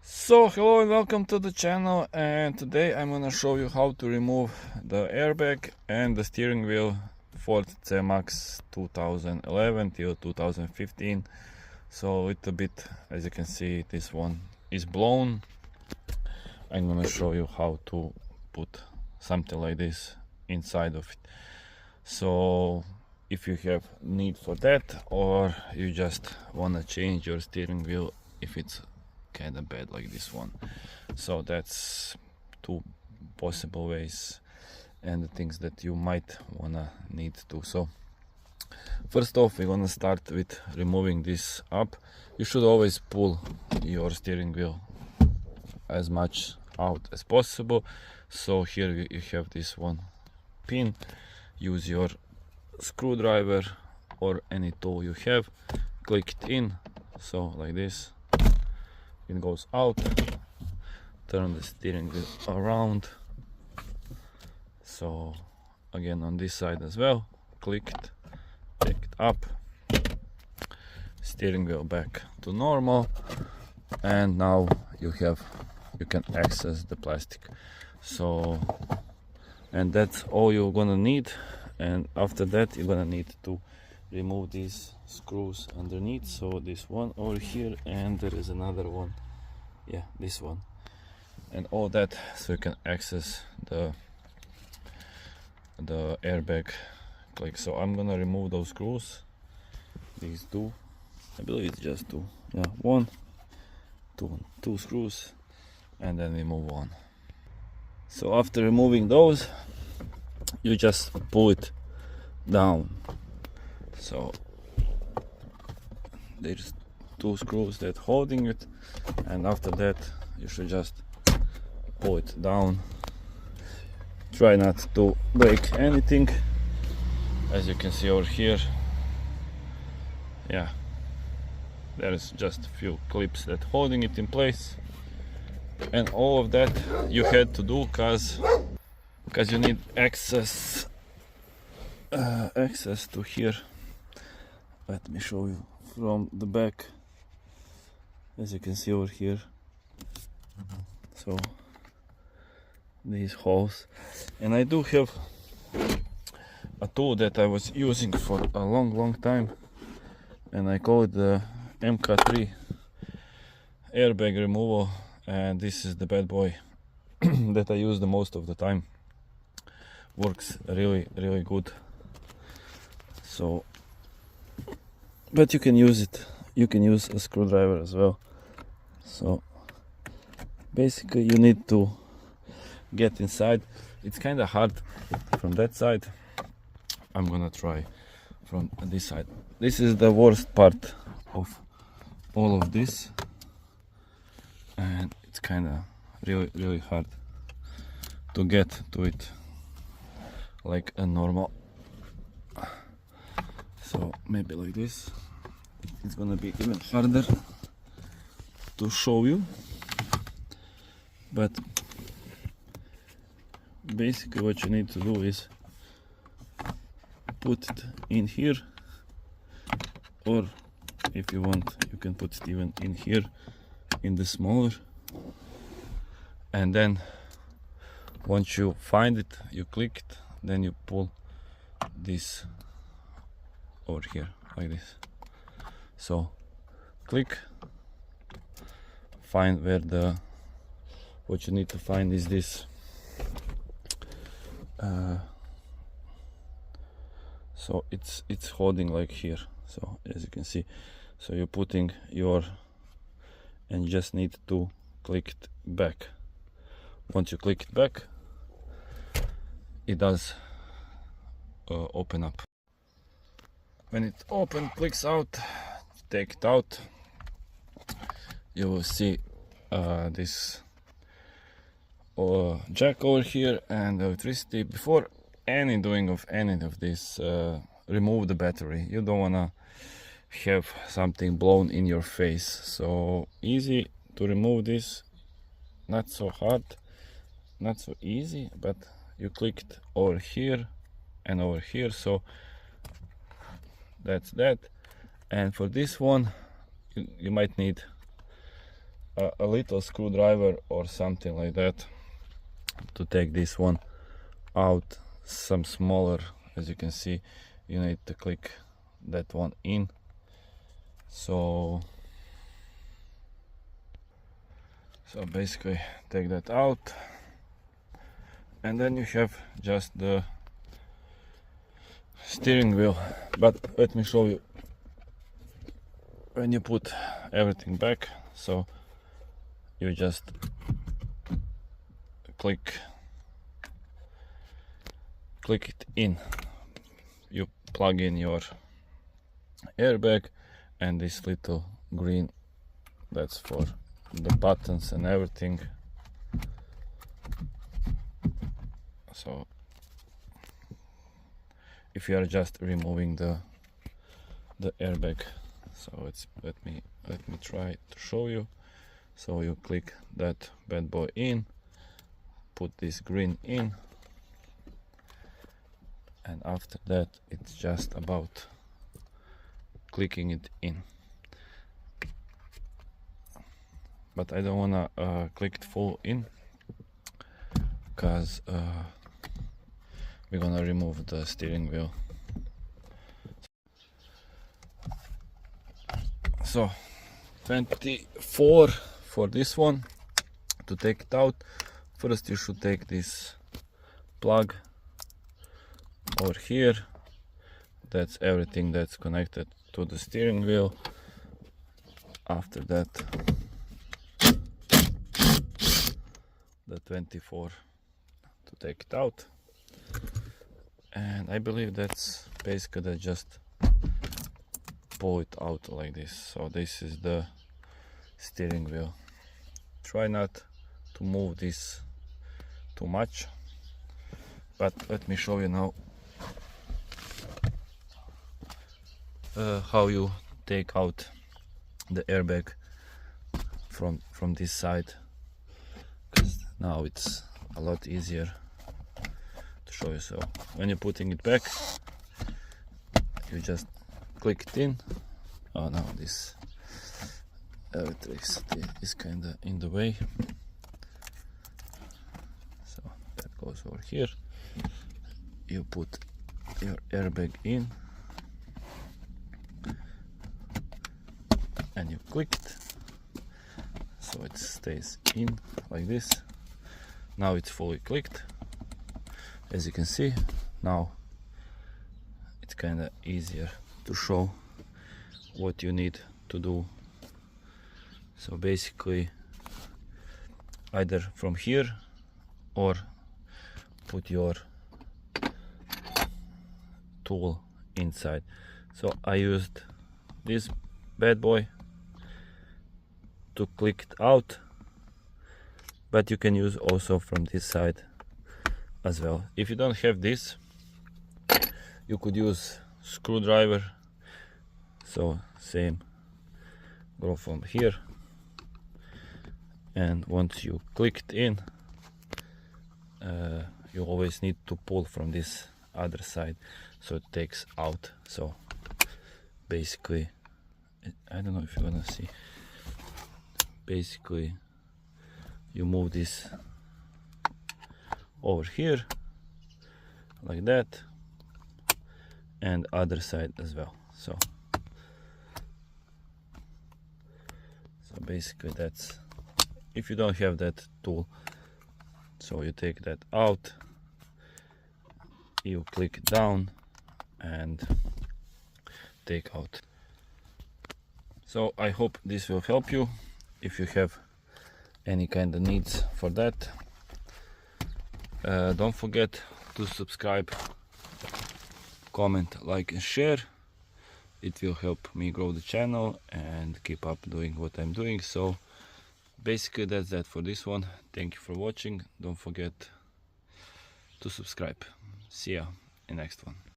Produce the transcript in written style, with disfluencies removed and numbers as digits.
So hello and welcome to the channel, and today I'm gonna show you how to remove the airbag and the steering wheel Ford Cmax 2011 till 2015. So a little bit, as you can see, this one is blown. I'm gonna show you how to put something like this inside of it. So if you have need for that, or you just wanna change your steering wheel if it's kind of bad like this one. So that's two possible ways and the things that you might wanna need to. So first off, we're gonna start with removing this up. You should always pull your steering wheel as much out as possible. So here you have this one pin. Use your screwdriver or any tool you have, click it in, so like this. It goes out. Turn the steering wheel around. So again on this side as well, click it, take it up, steering wheel back to normal, and now you can access the plastic. So, and that's all you're gonna need. And after that you're gonna need to remove these screws underneath. So this one over here, and there is another one, yeah, this one, and all that, so you can access the airbag click. So I'm gonna remove those screws, these two, I believe it's just two, yeah, two screws, and then we move on. So after removing those, you just pull it down. So there's two screws that holding it, and after that you should just pull it down. Try not to break anything. As you can see over here, yeah, there's just a few clips that holding it in place, and all of that you had to do because you need access to here. Let me show you from the back. As you can see over here, so these holes, and I do have a tool that I was using for a long time, and I call it the MK3 airbag removal, and this is the bad boy that I use the most of the time. Works really good. So, but you can use it, you can use a screwdriver as well. So basically you need to get inside. It's kind of hard from that side. I'm gonna try from this side. This is the worst part of all of this, and it's kind of really hard to get to it like a normal. So maybe like this, it's gonna be even harder to show you, but basically what you need to do is put it in here, or if you want you can put it even in here in the smaller, and then once you find it you click it, then you pull this over here like this. So click, find where what you need to find is this so it's holding like here. So as you can see, so you're putting your, and you just need to click it back. Once you click it back, it does open up. When it clicks out, take it out, you will see this jack over here and electricity. Before doing any of this, remove the battery. You don't wanna have something blown in your face. So easy to remove this, not so hard, not so easy, but you clicked over here and over here, so that's that. And for this one you might need a little screwdriver or something like that to take this one out. Some smaller, as you can see, you need to click that one in. So basically take that out, and then you have just the steering wheel. But let me show you when you put everything back. So you just click it in, you plug in your airbag, and this little green, that's for the buttons and everything. So if you are just removing the airbag, so it's let me try to show you. So you click that bad boy in, put this green in, and after that it's just about clicking it in. But I don't wanna click it full in, because we're gonna remove the steering wheel. So 24 for this one. To take it out, first you should take this plug over here. That's everything that's connected to the steering wheel. After that, the 24 to take it out, and I believe that's basically that, just pull it out like this. So this is the steering wheel. Try not to move this too much, but let me show you now how you take out the airbag from this side, because now it's a lot easier to show you. So when you're putting it back, you just click it in. Oh no, this electricity is kinda in the way, so that goes over here. You put your airbag in and you click it, so it stays in like this. Now it's fully clicked, as you can see. Now it's kinda easier to show what you need to do. So basically, either from here or put your tool inside. So I used this bad boy to click it out, but you can use also from this side as well. If you don't have this, you could use screwdriver. So same, go from here, and once you click it in, you always need to pull from this other side, so it takes out. So basically, I don't know if you're gonna see, basically you move this over here like that, and other side as well. So basically that's, if you don't have that tool, so you take that out, you click it down and take out. So I hope this will help you. If you have any kind of needs for that, don't forget to subscribe, comment, like and share. It will help me grow the channel and keep up doing what I'm doing. So basically that's that for this one. Thank you for watching. Don't forget to subscribe. See ya in the next one.